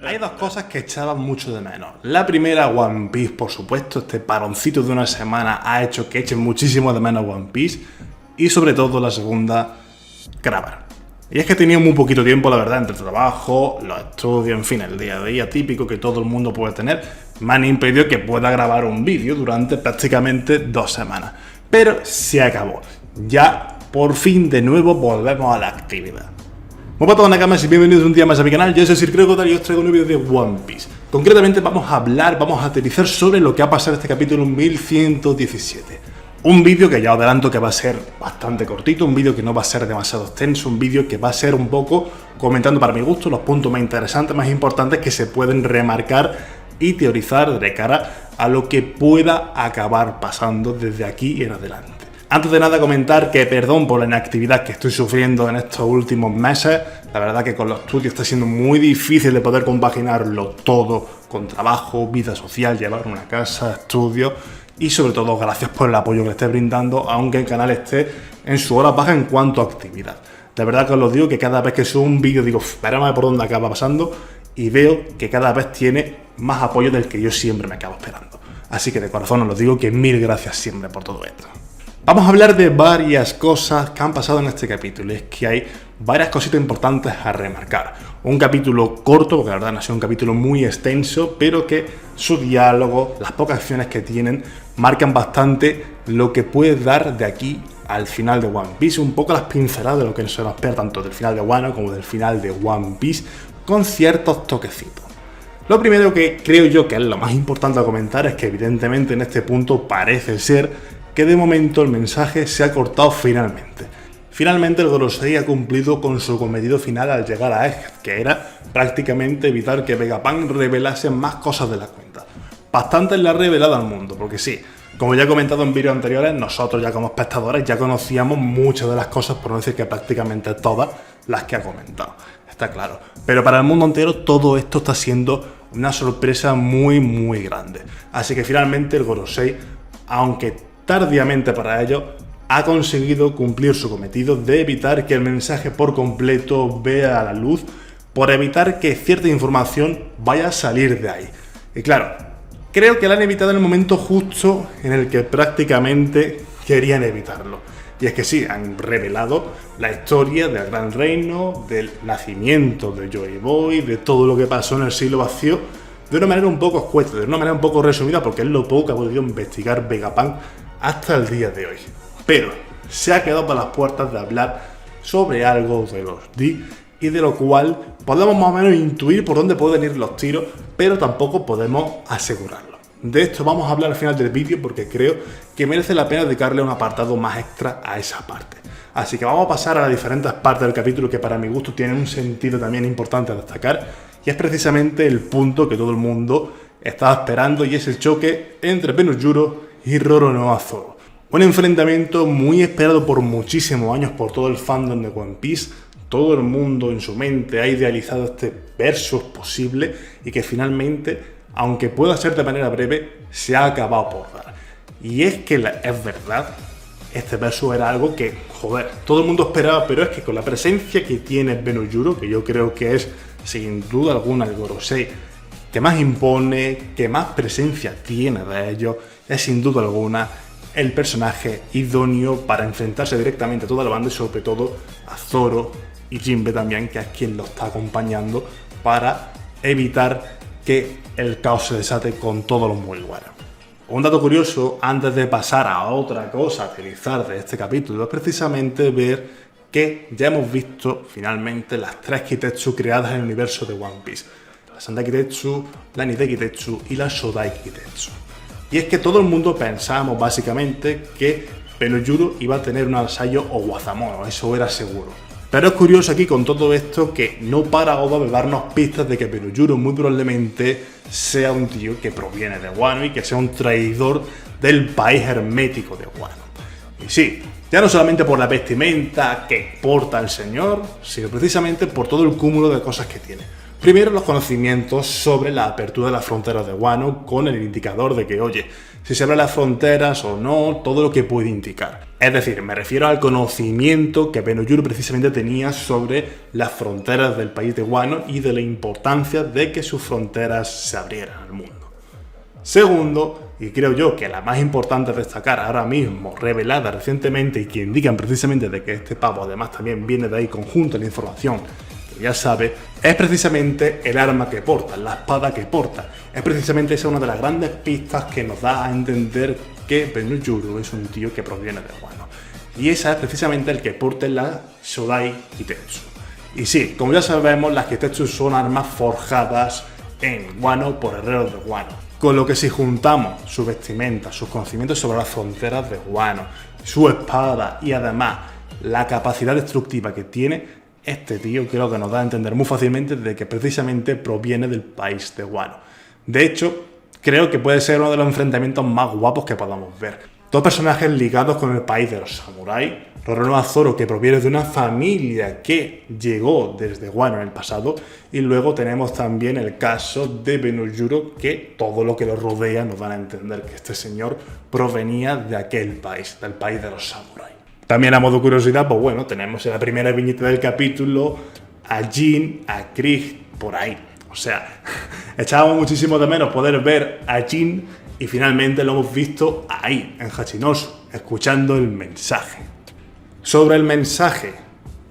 Hay dos cosas que echaban mucho de menos. La primera, One Piece, por supuesto. Este paroncito de una semana ha hecho que echen muchísimo de menos One Piece. Y sobre todo la segunda, grabar. Y es que tenía muy poquito tiempo, la verdad, entre el trabajo, los estudios, en fin, el día a día típico que todo el mundo puede tener. Me han impedido que pueda grabar un vídeo durante prácticamente 2 semanas. Pero se acabó. Ya, por fin, de nuevo, volvemos a la actividad. Muy buenas a todos, y bienvenidos un día más a mi canal. Yo soy Sir Crocodile y os traigo un nuevo vídeo de One Piece. Concretamente vamos a aterrizar sobre lo que ha pasado en este capítulo 1117. Un vídeo que ya os adelanto que va a ser bastante cortito, un vídeo que no va a ser demasiado extenso, un vídeo que va a ser un poco comentando para mi gusto los puntos más interesantes, más importantes que se pueden remarcar y teorizar de cara a lo que pueda acabar pasando desde aquí en adelante. Antes de nada comentar que perdón por la inactividad que estoy sufriendo en estos últimos meses. La verdad que con los estudios está siendo muy difícil de poder compaginarlo todo con trabajo, vida social, llevar una casa, estudios y sobre todo gracias por el apoyo que le esté brindando, aunque el canal esté en su hora baja en cuanto a actividad. De verdad que os lo digo que cada vez que subo un vídeo digo, espérame por dónde acaba pasando y veo que cada vez tiene más apoyo del que yo siempre me acabo esperando. Así que de corazón os lo digo que mil gracias siempre por todo esto. Vamos a hablar de varias cosas que han pasado en este capítulo, y es que hay varias cositas importantes a remarcar. Un capítulo corto, porque la verdad no ha sido un capítulo muy extenso, pero que su diálogo, las pocas acciones que tienen, marcan bastante lo que puede dar de aquí al final de One Piece, un poco las pinceladas de lo que se nos espera tanto del final de Wano como del final de One Piece, con ciertos toquecitos. Lo primero que creo yo que es lo más importante a comentar es que evidentemente en este punto parece ser que de momento el mensaje se ha cortado finalmente. Finalmente el Gorosei ha cumplido con su cometido final al llegar a Egghead, que era prácticamente evitar que Vegapunk revelase más cosas de la cuenta. Bastante le ha revelado al mundo, porque sí, como ya he comentado en vídeos anteriores, nosotros ya como espectadores ya conocíamos muchas de las cosas, por no decir que prácticamente todas las que ha comentado. Está claro. Pero para el mundo entero todo esto está siendo una sorpresa muy grande. Así que finalmente el Gorosei, aunque tardíamente para ello, ha conseguido cumplir su cometido de evitar que el mensaje por completo vea la luz, por evitar que cierta información vaya a salir de ahí. Y claro, creo que la han evitado en el momento justo en el que prácticamente querían evitarlo. Y es que sí, han revelado la historia del Gran Reino, del nacimiento de Joy Boy, de todo lo que pasó en el siglo vacío, de una manera un poco escueta, de una manera un poco resumida, porque es lo poco que ha podido investigar Vegapunk hasta el día de hoy. Pero se ha quedado para las puertas de hablar sobre algo de los D y de lo cual podemos más o menos intuir por dónde pueden ir los tiros, pero tampoco podemos asegurarlo. De esto vamos a hablar al final del vídeo porque creo que merece la pena dedicarle un apartado más extra a esa parte. Así que vamos a pasar a las diferentes partes del capítulo que para mi gusto tienen un sentido también importante a destacar, y es precisamente el punto que todo el mundo estaba esperando, y es el choque entre Benojuro y Roronoa Zoro. Un enfrentamiento muy esperado por muchísimos años por todo el fandom de One Piece. Todo el mundo en su mente ha idealizado este versus posible y que finalmente, aunque pueda ser de manera breve, se ha acabado por dar. Y es que es verdad, este versus era algo que, joder, todo el mundo esperaba, pero es que con la presencia que tiene Benojuro, que yo creo que es sin duda alguna el Gorosei que más impone, que más presencia tiene de ellos, es sin duda alguna el personaje idóneo para enfrentarse directamente a toda la banda y sobre todo a Zoro y Jinbe también, que es quien lo está acompañando para evitar que el caos se desate con todos los Mugiwara. Un dato curioso, antes de pasar a otra cosa a utilizar de este capítulo, es precisamente ver que ya hemos visto finalmente las 3 Kitetsu creadas en el universo de One Piece. La Sandai Kitetsu, la Nidai Kitetsu y la Shodai Kitetsu. Y es que todo el mundo pensábamos básicamente que Benojuro iba a tener un vasallo Owazamono, eso era seguro. Pero es curioso aquí con todo esto que no para Oda de darnos pistas de que Benojuro muy probablemente sea un tío que proviene de Wano y que sea un traidor del país hermético de Wano. Y sí, ya no solamente por la vestimenta que porta el señor, sino precisamente por todo el cúmulo de cosas que tiene. Primero, los conocimientos sobre la apertura de las fronteras de Wano con el indicador de que, oye, si se abren las fronteras o no, todo lo que puede indicar. Es decir, me refiero al conocimiento que Benojuro precisamente tenía sobre las fronteras del país de Wano y de la importancia de que sus fronteras se abrieran al mundo. Segundo, y creo yo que la más importante a destacar ahora mismo, revelada recientemente y que indican precisamente de que este pavo además también viene de ahí conjunto la información que ya sabe, es precisamente el arma que porta, la espada que porta. Es precisamente esa una de las grandes pistas que nos da a entender que Benojuro es un tío que proviene de Wano. Y esa es precisamente el que porta la Shodai Kitetsu. Y sí, como ya sabemos, las Kitetsu son armas forjadas en Wano por herreros de Wano. Con lo que si juntamos su vestimenta, sus conocimientos sobre las fronteras de Wano, su espada y además la capacidad destructiva que tiene, este tío creo que nos da a entender muy fácilmente de que precisamente proviene del país de Wano. De hecho, creo que puede ser uno de los enfrentamientos más guapos que podamos ver. Dos personajes ligados con el país de los samuráis. Roronoa Zoro, que proviene de una familia que llegó desde Wano en el pasado, y luego tenemos también el caso de Benojuro, que todo lo que lo rodea nos van a entender que este señor provenía de aquel país, del país de los samuráis. También a modo curiosidad, pues bueno, tenemos en la primera viñeta del capítulo a Jin, a Krieg, por ahí. O sea, echábamos muchísimo de menos poder ver a Jin y finalmente lo hemos visto ahí, en Hachinosu, escuchando el mensaje. Sobre el mensaje,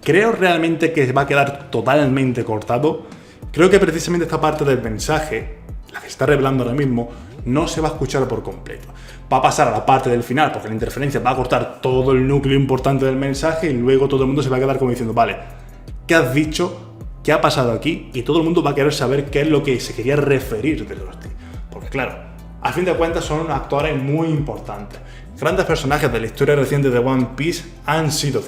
creo realmente que va a quedar totalmente cortado. Creo que precisamente esta parte del mensaje, la que se está revelando ahora mismo, no se va a escuchar por completo. Va a pasar a la parte del final, porque la interferencia va a cortar todo el núcleo importante del mensaje y luego todo el mundo se va a quedar como diciendo, vale, ¿qué has dicho? ¿Qué ha pasado aquí? Y todo el mundo va a querer saber qué es lo que se quería referir de los tíos. Porque claro, a fin de cuentas son unos actores muy importantes. Grandes personajes de la historia reciente de One Piece han sido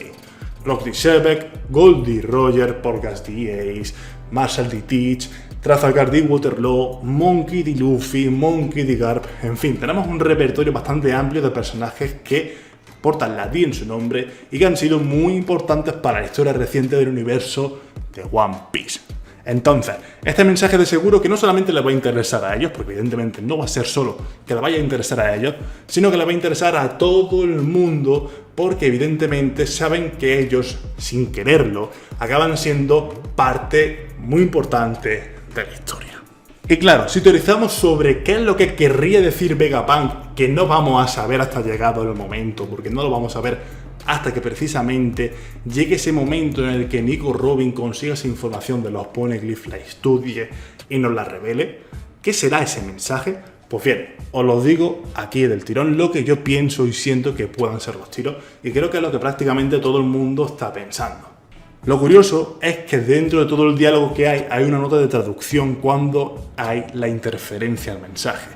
Rock D. Shebeck, Goldie Roger, Porgas D. Ace, Marshall D. Teach, Trafalgar D. Waterloo, Monkey D. Luffy, Monkey D. Garp, en fin, tenemos un repertorio bastante amplio de personajes que portan la D en su nombre y que han sido muy importantes para la historia reciente del universo de One Piece. Entonces, este mensaje de seguro que no solamente le va a interesar a ellos, porque evidentemente no va a ser solo que le vaya a interesar a ellos, sino que le va a interesar a todo el mundo, porque evidentemente saben que ellos, sin quererlo, acaban siendo parte muy importante de la historia. Y claro, si teorizamos sobre qué es lo que querría decir Vegapunk, que no vamos a saber hasta llegado el momento, porque no lo vamos a ver hasta que precisamente llegue ese momento en el que Nico Robin consiga esa información de los Poneglyphs, la estudie y nos la revele, ¿qué será ese mensaje? Pues bien, os lo digo aquí del tirón, lo que yo pienso y siento que puedan ser los tiros, y creo que es lo que prácticamente todo el mundo está pensando. Lo curioso es que dentro de todo el diálogo que hay una nota de traducción cuando hay la interferencia al mensaje.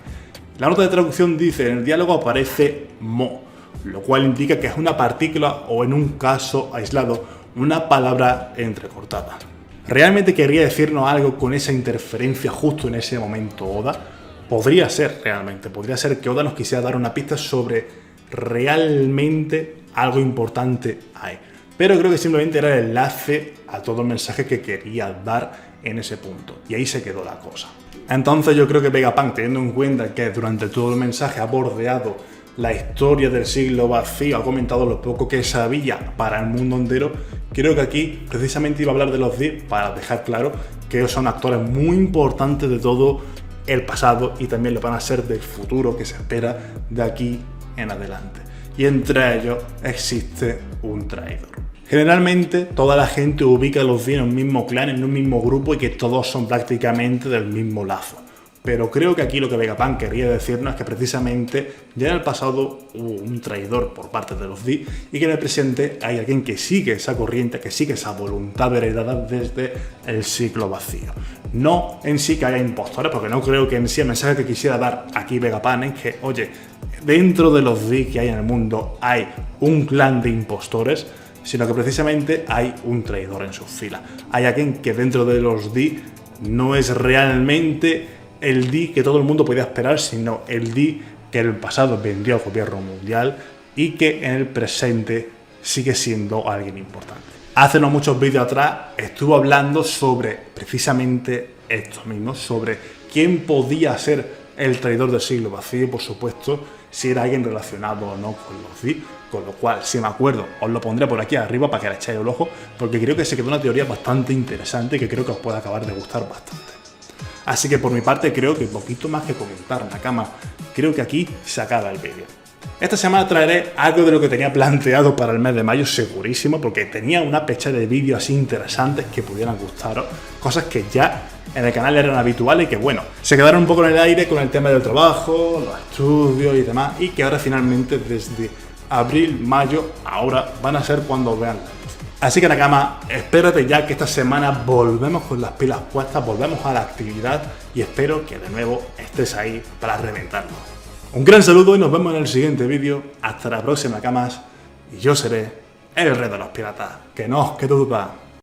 La nota de traducción dice, en el diálogo aparece Mo, lo cual indica que es una partícula o en un caso aislado, una palabra entrecortada. ¿Realmente querría decirnos algo con esa interferencia justo en ese momento Oda? Podría ser realmente, podría ser que Oda nos quisiera dar una pista sobre realmente algo importante ahí. Pero creo que simplemente era el enlace a todo el mensaje que quería dar en ese punto. Y ahí se quedó la cosa. Entonces yo creo que Vegapunk, teniendo en cuenta que durante todo el mensaje ha bordeado la historia del siglo vacío, ha comentado lo poco que sabía para el mundo entero, creo que aquí precisamente iba a hablar de los D para dejar claro que ellos son actores muy importantes de todo el pasado y también lo van a ser del futuro que se espera de aquí en adelante. Y entre ellos existe un traidor. Generalmente toda la gente ubica a los D en un mismo clan, en un mismo grupo y que todos son prácticamente del mismo lazo. Pero creo que aquí lo que Vegapunk quería decirnos es que precisamente ya en el pasado hubo un traidor por parte de los D y que en el presente hay alguien que sigue esa corriente, que sigue esa voluntad heredada desde el siglo vacío. No en sí que haya impostores, porque no creo que en sí el mensaje que quisiera dar aquí Vegapunk es que, oye, dentro de los D que hay en el mundo hay un clan de impostores, sino que precisamente hay un traidor en sus filas. Hay alguien que dentro de los D no es realmente el D que todo el mundo podía esperar, sino el D que en el pasado vendió al gobierno mundial y que en el presente sigue siendo alguien importante. Hace no muchos vídeos atrás estuvo hablando sobre precisamente esto mismo, sobre quién podía ser el traidor del siglo vacío, por supuesto, si era alguien relacionado o no con los Di, con lo cual, si me acuerdo, os lo pondré por aquí arriba para que le echéis el ojo, porque creo que se quedó una teoría bastante interesante que creo que os puede acabar de gustar bastante. Así que por mi parte creo que poquito más que comentar, Nakama, creo que aquí se acaba el vídeo. Esta semana traeré algo de lo que tenía planteado para el mes de mayo, segurísimo, porque tenía una pecha de vídeos así interesantes que pudieran gustaros, cosas que ya en el canal eran habituales y que, bueno, se quedaron un poco en el aire con el tema del trabajo, los estudios y demás, y que ahora finalmente desde abril, mayo, ahora van a ser cuando vean la luz. Así que Nakama, espérate ya que esta semana volvemos con las pilas puestas, volvemos a la actividad y espero que de nuevo estés ahí para reventarlo. Un gran saludo y nos vemos en el siguiente vídeo. Hasta la próxima, Nakamas, y yo seré el rey de los piratas. Que no, que duda.